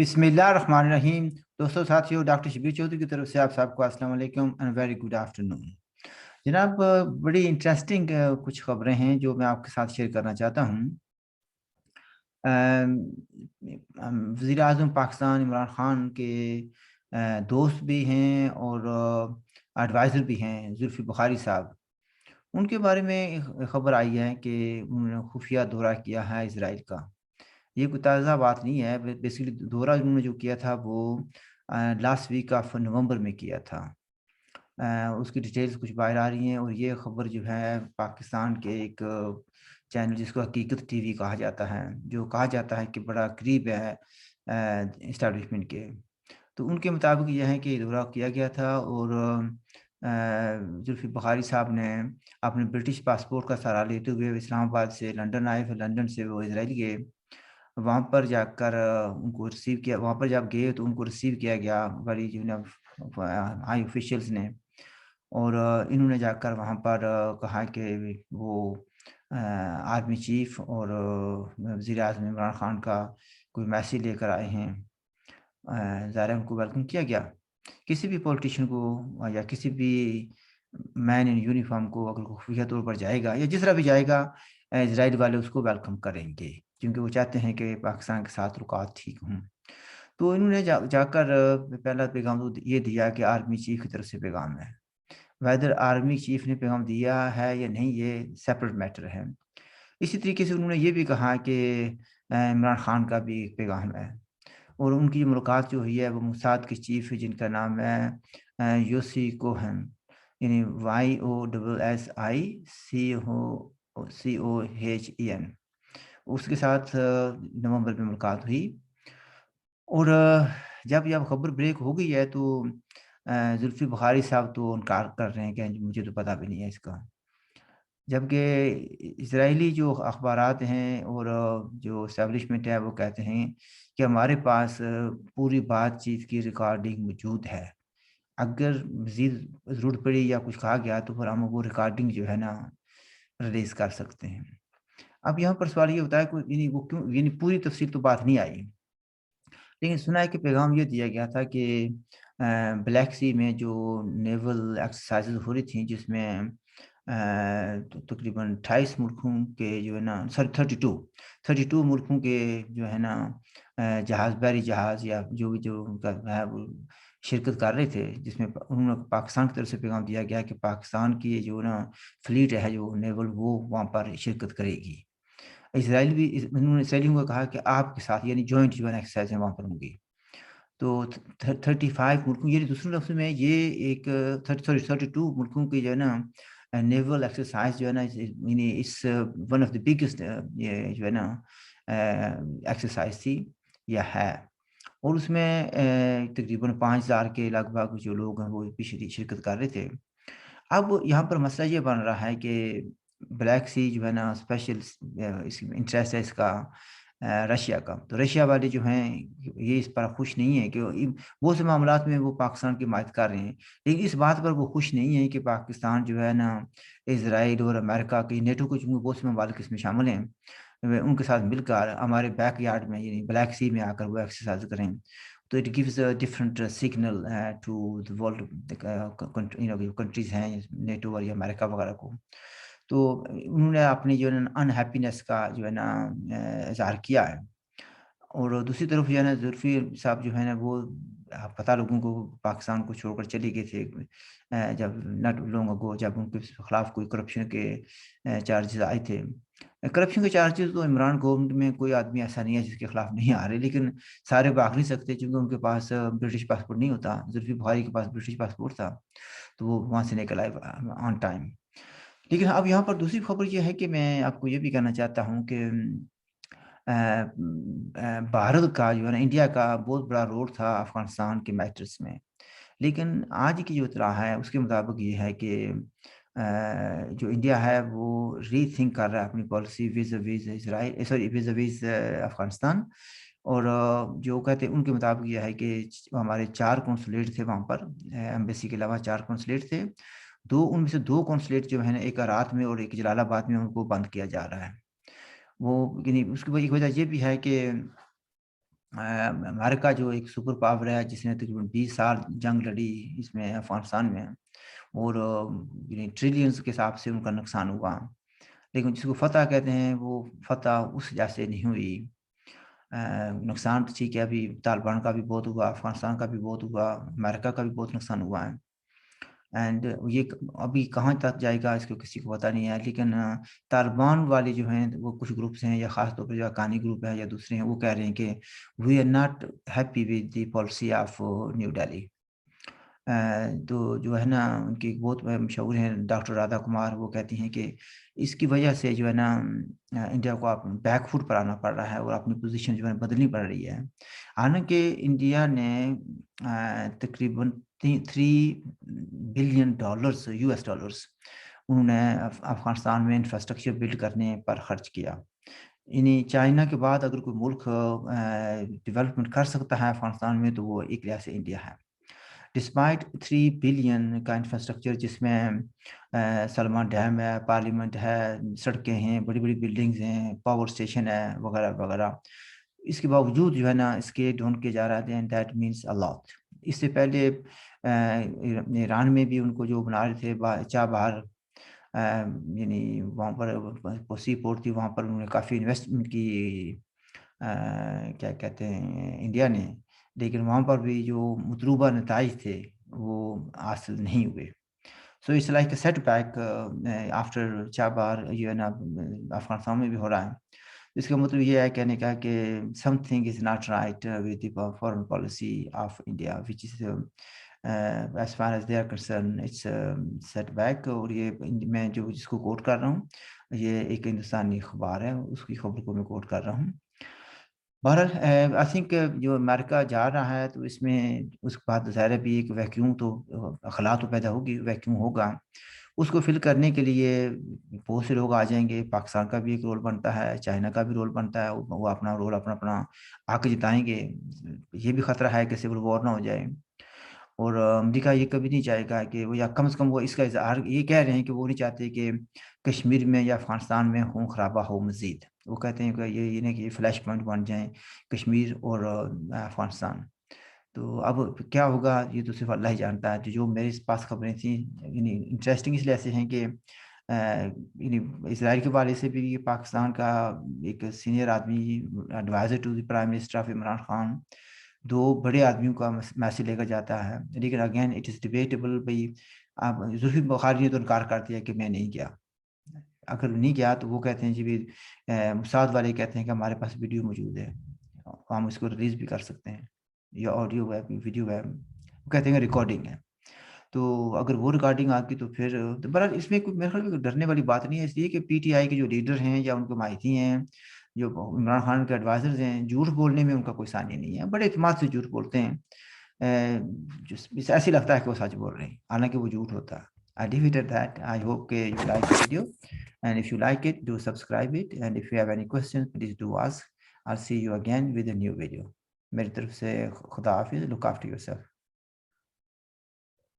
बिस्मिल्लाहिर्रहमानिर्रहीम। दोस्तों साथियों, डॉक्टर शबीर चौधरी की तरफ से आप सबको अस्सलाम वालेकुम एंड वेरी गुड आफ्टरनून। जनाब, बड़ी इंटरेस्टिंग कुछ खबरें हैं जो मैं आपके साथ शेयर करना चाहता हूँ। वज़ीर आज़म पाकिस्तान इमरान खान के दोस्त भी हैं और एडवाइज़र भी हैं, जुल्फ़ी बुखारी साहब। उनके बारे में एक खबर आई है कि उन्होंने खुफिया दौरा किया है इज़राइल का। ये कोई ताज़ा बात नहीं है। बेसिकली दौरा उन्होंने जो किया था वो लास्ट वीक ऑफ नवंबर में किया था। उसकी डिटेल्स कुछ बाहर आ रही हैं और ये खबर जो है पाकिस्तान के एक चैनल जिसको हकीकत टीवी कहा जाता है, जो कहा जाता है कि बड़ा करीब है एस्टेब्लिशमेंट के। तो उनके मुताबिक ये है कि दौरा किया गया था और जुल्फ़ी बुखारी साहब ने अपने ब्रिटिश पासपोर्ट का सहारा लेते हुए इस्लामाबाद से लंदन आए, फिर लंदन से वो इज़राइल गए। वहाँ पर जाकर उनको रिसीव किया, वहाँ पर जब गए तो उनको रिसीव किया गया बड़ी जो है हाई ऑफिशियल्स ने। और इन्होंने जाकर वहाँ पर कहा कि वो आर्मी चीफ और वज़ीर आज़म इमरान खान का कोई मैसेज लेकर आए हैं। ज़ाहिर है उनको वेलकम किया गया। किसी भी पॉलिटिशियन को या किसी भी मैन इन यूनिफ़ॉर्म को अगर वो खुफिया तौर पर जाएगा या जिस तरह भी जाएगा, इज़राइल वाले उसको वेलकम करेंगे, क्योंकि वो चाहते हैं कि पाकिस्तान के साथ रुकावट ठीक हों। तो इन्होंने जाकर पहला पैगाम तो ये दिया कि आर्मी चीफ की तरफ से पैगाम है। वेदर आर्मी चीफ ने पैगाम दिया है या नहीं, ये सेपरेट मैटर है। इसी तरीके से उन्होंने ये भी कहा कि इमरान खान का भी एक पैगाम है और उनकी मुलाकात जो हुई है वो मोसाद के चीफ है जिनका नाम है योसी कोहन, यानी YOSSICOHEN। उसके साथ नवंबर में मुलाकात हुई और जब खबर ब्रेक हो गई है तो जुल्फ़ी बुखारी साहब तो इनकार कर रहे हैं कि मुझे तो पता भी नहीं है इसका। जबकि इज़राइली जो अखबारात हैं और जो एस्टेब्लिशमेंट है वो कहते हैं कि हमारे पास पूरी बातचीत की रिकॉर्डिंग मौजूद है। अगर मज़ीद ज़रूरत पड़ी या कुछ कहा गया तो फिर हम वो रिकॉर्डिंग जो है ना रिलीज़ कर सकते हैं। अब यहाँ पर सवाल ये होता है कि यानी वो क्यों, यानी पूरी तफ़सील तो बात नहीं आई। लेकिन सुना है कि पैगाम ये दिया गया था कि ब्लैक सी में जो नेवल एक्सरसाइज़ेज़ हो रही थी जिसमें तो तकरीबन 28 मुल्कों के जो है ना, सॉरी 32 मुल्कों के जो है ना जहाज़, बहरी जहाज़ या जो भी जो उनका है वो शिरकत कर रहे थे, जिसमें उन्होंने पाकिस्तान की तरफ से पैगाम दिया गया कि पाकिस्तान की जो ना फ्लीट है जो नेवल वो वहाँ पर शिरकत करेगी। इज़राइल भी उन्होंने इसराइलियों को कहा कि आपके साथ यानी जॉइंट जो है ना एक्सरसाइज़ वहाँ पर होंगी। तो 35 मुल्कों, यानी दूसरे लफ्ज़ में ये एक 32 मुल्कों की जो है ना नेवल एक्सरसाइज़ जो है ना यानी इस वन ऑफ द बिगेस्ट ये जो है ना एक्सरसाइज़ थी या है। और उसमें तकरीबन 5000 के लगभग जो लोग हैं वो भी शिरकत कर रहे थे। अब यहाँ पर मसला ये बन रहा है कि ब्लैक सी जो है ना स्पेशल इसमें इंटरेस्ट है इसका रशिया का। तो रशिया वाले जो हैं ये इस पर खुश नहीं है कि बहुत से मामलात में वो पाकिस्तान की हिमायत कर रहे हैं, लेकिन इस बात पर वो खुश नहीं है कि पाकिस्तान जो है ना इसराइल और अमेरिका की नेटो के चूँकि बहुत से ममालिक इसमें शामिल हैं, उनके साथ मिलकर हमारे बैकयार्ड में यानी ब्लैक सी में आकर वो एक्सरसाइज करें। तो it gives a different signal to the world, countries हैं नेटो और या अमेरिका वगैरह को। तो उन्होंने अपनी जो है ना अनहैप्पीनेस का जो है ना इज़हार किया है। और दूसरी तरफ जो है ना जुल्फ़ी साहब जो है ना वो पता लोगों को पाकिस्तान को छोड़कर चले गए थे जब नॉट लॉन्ग अगो, जब उनके खिलाफ कोई करप्शन के चार्जेस आए थे। करप्शन के चार्जेस तो इमरान गवर्नमेंट में कोई आदमी ऐसा नहीं है जिसके खिलाफ नहीं आ रहे, लेकिन सारे भाग नहीं सकते क्योंकि उनके पास ब्रिटिश पासपोर्ट नहीं होता। जुल्फ़ी बुखारी के पास ब्रिटिश पासपोर्ट था, तो वो वहाँ से निकल आए ऑन टाइम। लेकिन अब यहाँ पर दूसरी खबर ये है कि मैं आपको ये भी कहना चाहता हूँ कि भारत का जो है ना, इंडिया का बहुत बड़ा रोल था अफ़गानिस्तान के मैटर्स में। लेकिन आज की जो इत्तला है उसके मुताबिक ये है कि जो इंडिया है वो रीथिंक कर रहा है अपनी पॉलिसी विज़-अ-विज़ इज़राइल, सॉरी विज़-अ-विज़ अफ़गानिस्तान। और जो कहते हैं उनके मुताबिक ये है कि हमारे 4 कॉन्सुलेट थे वहाँ पर, एम्बेसी के अलावा 4 कॉन्सुलेट थे। 2 उनमें से 2 कॉन्सुलेट जो है ना, एक हेरात में और एक जलालाबाद में, उनको बंद किया जा रहा है। वो यानी उसकी एक वजह ये भी है कि अमेरिका जो एक सुपर पावर है जिसने तकरीबन 20 साल जंग लड़ी इसमें अफ़गानिस्तान में और ट्रिलियंस के हिसाब से उनका नुकसान हुआ। लेकिन जिसको फ़तह कहते हैं वो फ़तह उस जैसे नहीं हुई। नुकसान तो ठीक है अभी तालिबान का भी बहुत हुआ, अफ़गानिस्तान का भी बहुत हुआ, अमेरिका का भी बहुत नुकसान हुआ है। एंड ये अभी कहाँ तक जाएगा इसको किसी को पता नहीं है, लेकिन तालिबान वाले जो हैं वो कुछ ग्रुप्स हैं या ख़ास तौर पे जो हक्कानी ग्रुप है या दूसरे हैं वो कह रहे हैं कि we are not happy with the policy of New Delhi. Uh, तो जो है ना उनकी एक बहुत मशहूर हैं डॉक्टर राधा कुमार, वो कहती हैं कि इसकी वजह से जो है ना इंडिया को आप बैक फुट पर आना पड़ रहा है और अपनी पोजीशन जो है बदलनी पड़ रही है। हालाँकि इंडिया ने तकरीबन 3 बिलियन डॉलर्स यूएस डॉलर्स उन्होंने अफ़गानिस्तान में इंफ्रास्ट्रक्चर बिल्ड करने पर खर्च किया। यानी चाइना के बाद अगर कोई मुल्क डेवलपमेंट कर सकता है अफ़गानिस्तान में तो वो एक लिहाज से इंडिया है। डिस्पाइट 3 बिलियन का इंफ्रास्ट्रक्चर जिसमें सलमान डैम है, पार्लियामेंट है, सड़कें हैं, बड़ी-बड़ी बिल्डिंग्स हैं, पावर स्टेशन है, वगैरह-वगैरह। इसके बावजूद जो है ना स्केल डाउन किया जा रहा है and that means a lot. इससे पहले ईरान में भी उनको जो बना रहे थे चाबहार यानी वहाँ पर सी पोर्ट थी, वहाँ पर उन्होंने काफ़ी इन्वेस्टमेंट की क्या कहते हैं इंडिया ने, लेकिन वहाँ पर भी जो मतलूबा नताइज थे, वो हासिल नहीं हुए। So it's like a setback after Chabahar जो है ना अफ़गानिस्तान में भी हो रहा है। इसका मतलब ये है कहने का कि something is not right with the foreign policy of India which is as far as they are concerned it's setback. और ये मैं जो जिसको कोट कर रहा हूँ, ये एक हिंदुस्तानी अखबार है, उसकी खबर को मैं कोट कर रहा हूँ। बहरहाल आई थिंक जो अमेरिका जा रहा है तो इसमें उसके बाद ज़ाहिर है भी एक वैक्यूम तो खला तो पैदा होगी, वैक्यूम होगा। उसको फ़िल करने के लिए बहुत से लोग आ जाएँगे, पाकिस्तान का भी एक रोल बनता है, चाइना का भी रोल बनता है, वो अपना रोल अपना-अपना हक जताएँगे। ये भी खतरा है कि सिविल वॉर ना हो जाए। और अमेरिका ये कभी नहीं चाहेगा कि वो या कम से कम वो इसका इज़हार ये कह रहे हैं कि वो नहीं चाहते कि कश्मीर में या अफ़गानिस्तान में खून-खराबा हो मज़ीद। वो कहते हैं कि ये नहीं कि ये फ्लैश पॉइंट बन जाएँ कश्मीर और अफ़गानिस्तान। तो अब क्या होगा ये तो सिर्फ़ अल्लाह ही जानता है। जो मेरे पास खबरें थी यानी इंटरेस्टिंग इसलिए ऐसे हैं कि यानी इज़राइल के हवाले से भी ये पाकिस्तान का एक सीनियर आदमी adviser to the prime minister of Imran Khan 2 बड़े आदमियों का मैसेज लेकर जाता है। लेकिन अगेन इट इज़ डिबेटेबल भई अब जुल्फ़िकार बुखारी ने तो इनकार कर दिया कि मैं नहीं गया। अगर नहीं गया तो वो कहते हैं जी भी मोसाद वाले कहते हैं कि हमारे पास वीडियो मौजूद है। हम इसको रिलीज़ भी कर सकते हैं। या ऑडियो है, वीडियो है। वो कहते हैं रिकॉर्डिंग है। तो अगर वो रिकॉर्डिंग आ गई तो फिर तो बहरहाल इसमें कोई मेरे ख़्याल में डरने वाली बात नहीं है, इसलिए कि पीटीआई के जो लीडर हैं या उनके माहिती हैं, जो इमरान खान के एडवाइज़र्स हैं, झूठ बोलने में उनका कोई सानी नहीं है, बड़े एतमाद से झूठ बोलते हैं। ऐसे लगता है कि वो सच बोल रहे हैं, हालाँकि वो झूठ होता है। I leave it at that. I hope कि you like the video and if you like it do subscribe it and if you have any question please do ask. I will see you again with a new video. मेरी तरफ से खुदा हाफ़िज़, look after yourself.